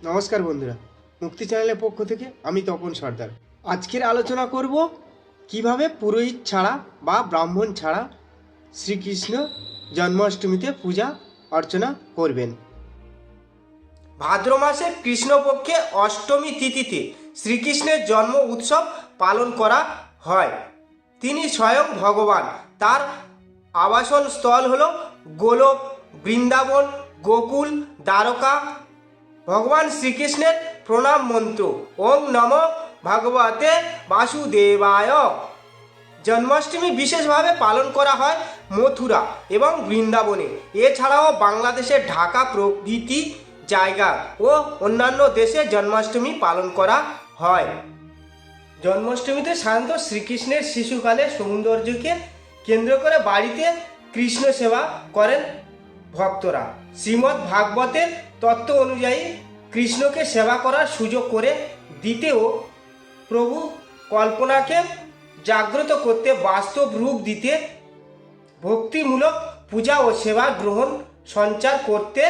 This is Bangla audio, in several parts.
নমস্কার বন্ধুরা, মুক্তি চ্যানেলের পক্ষ থেকে আমি তপন সর্দার। আজকের আলোচনা করব কিভাবে পুরোহিত ছাড়া বা ব্রাহ্মণ ছাড়া শ্রীকৃষ্ণ জন্মাষ্টমীতে পূজা অর্চনা করবেন। ভাদ্র মাসের কৃষ্ণপক্ষে অষ্টমী তিথিতে শ্রীকৃষ্ণের জন্ম উৎসব পালন করা হয়। তিনি স্বয়ং ভগবান। তার আবাসন স্থল হল গোলক, বৃন্দাবন, গোকুল, দ্বারকা। ভগবান শ্রীকৃষ্ণের প্রণাম মন্ত্র ওং নমো ভগবতে বাসুদেবায়। জন্মাষ্টমী বিশেষভাবে পালন করা হয় মথুরা এবং বৃন্দাবনে। এছাড়াও বাংলাদেশের ঢাকা প্রভৃতি জায়গা ও অন্যান্য দেশে জন্মাষ্টমী পালন করা হয়। জন্মাষ্টমীতে সাধারণত শ্রীকৃষ্ণের শিশুকালের সৌন্দর্যকে কেন্দ্র করে বাড়িতে কৃষ্ণ সেবা করেন ভক্তরা। শ্রীমদ্ ভাগবতের তত্ত্ব অনুযায়ী কৃষ্ণকে সেবা করার সুযোগ করে দিতেও প্রভু কল্পনাকে জাগ্রত করতে, বাস্তব রূপ দিতে, ভক্তিমূলক পূজা ও সেবা গ্রহণ সঞ্চার করতে,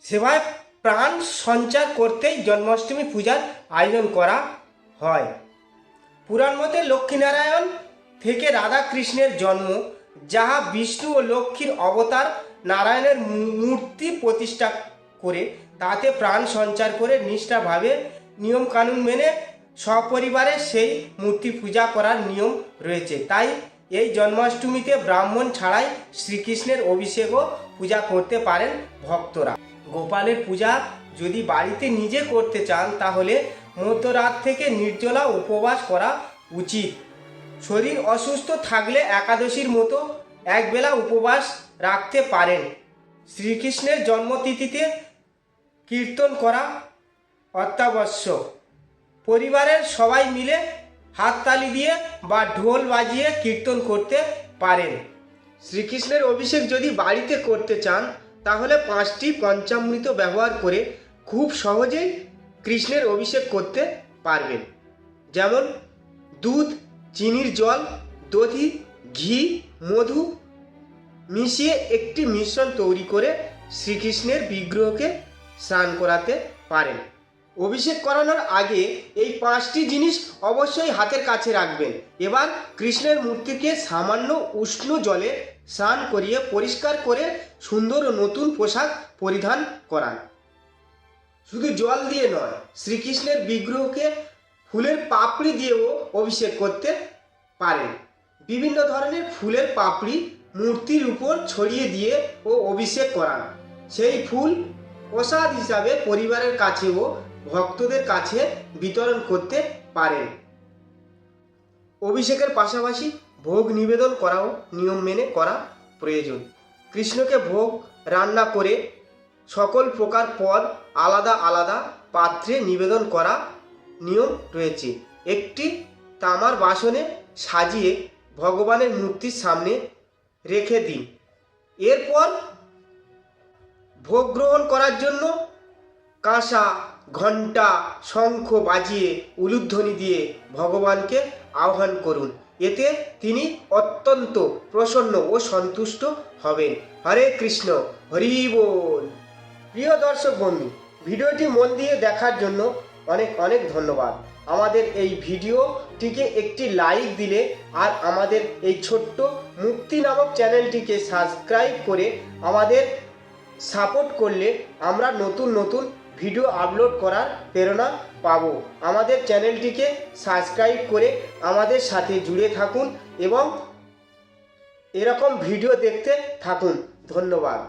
সেবায় প্রাণ সঞ্চার করতেই জন্মাষ্টমী পূজার আয়োজন করা হয়। পুরাণ মতে লক্ষ্মীনারায়ণ থেকে রাধা কৃষ্ণের জন্ম, যাহা বিষ্ণু ও লক্ষ্মীর অবতার নারায়ণের মূর্তি প্রতিষ্ঠা করে তাতে প্রাণ সঞ্চার করে নিষ্ঠাভাবে নিয়মকানুন মেনে সপরিবারে সেই মূর্তি পূজা করার নিয়ম রয়েছে। তাই এই জন্মাষ্টমীতে ব্রাহ্মণ ছাড়াই শ্রীকৃষ্ণের অভিষেক ও পূজা করতে পারেন ভক্তরা। গোপালের পূজা যদি বাড়িতে নিজে করতে চান তাহলে মধ্যরাত থেকে নির্জলা উপবাস করা উচিত। শরীর অসুস্থ থাকলে একাদশীর মতো একবেলা উপবাস রাখতে পারেন। শ্রীকৃষ্ণের জন্মতিথিতে কীর্তন করা অত্যাবশ্যক। পরিবারের সবাই মিলে হাততালি দিয়ে বা ঢোল বাজিয়ে কীর্তন করতে পারেন। শ্রীকৃষ্ণের অভিষেক যদি বাড়িতে করতে চান তাহলে 5টি পঞ্চামৃত ব্যবহার করে খুব সহজেই কৃষ্ণের অভিষেক করতে পারবেন। যেমন দুধ, চিনির জল, দধি, ঘি, মধু মিশিয়ে একটি মিশ্রণ তৈরি করে শ্রীকৃষ্ণের বিগ্রহকে স্নান করাতে পারেন। অভিষেক করানোর আগে এই 5টি জিনিস অবশ্যই হাতের কাছে রাখবেন। এবার কৃষ্ণের মূর্তিকে সামান্য উষ্ণ জলে স্নান করিয়ে পরিষ্কার করে সুন্দর ও নতুন পোশাক পরিধান করান। শুধু জল দিয়ে নয়, শ্রীকৃষ্ণের বিগ্রহকে ফুলের পাপড়ি দিয়েও অভিষেক করতে পারেন। বিভিন্ন ধরনের ফুলের পাপড়ি মূর্তির উপর ছড়িয়ে দিয়ে ও অভিষেক করান। সেই ফুল প্রসাদ হিসাবে পরিবারের কাছে ও ভক্তদের কাছে বিতরণ করতে পারেন। অভিষেকের পাশাপাশি ভোগ নিবেদন করাও নিয়ম মেনে করা প্রয়োজন। কৃষ্ণকে ভোগ রান্না করে সকল প্রকার পদ আলাদা আলাদা পাত্রে নিবেদন করা নিয়ম রয়েছে। একটি তামার বাসনে সাজিয়ে ভগবানের মূর্তির সামনে রেখে দিন। এরপর ভোগ গ্রহণ করার জন্য কাঁসা, ঘণ্টা, শঙ্খ বাজিয়ে উলুধ্বনি দিয়ে ভগবানকে আহ্বান করুন। এতে তিনি অত্যন্ত প্রসন্ন ও সন্তুষ্ট হবেন। হরে কৃষ্ণ, হরি বল। প্রিয় দর্শক বন্ধু, ভিডিওটি মন দিয়ে দেখার জন্য অনেক অনেক ধন্যবাদ। আমাদের এই ভিডিওটিকে একটি লাইক দিলে আর আমাদের এই ছোট্ট মুক্তি নামক চ্যানেলটিকে সাবস্ক্রাইব করে আমাদের সাপোর্ট করলে আমরা নতুন নতুন ভিডিও আপলোড করার প্রেরণা পাব। আমাদের চ্যানেলটিকে সাবস্ক্রাইব করে আমাদের সাথে জুড়ে থাকুন এবং এরকম ভিডিও দেখতে থাকুন। ধন্যবাদ।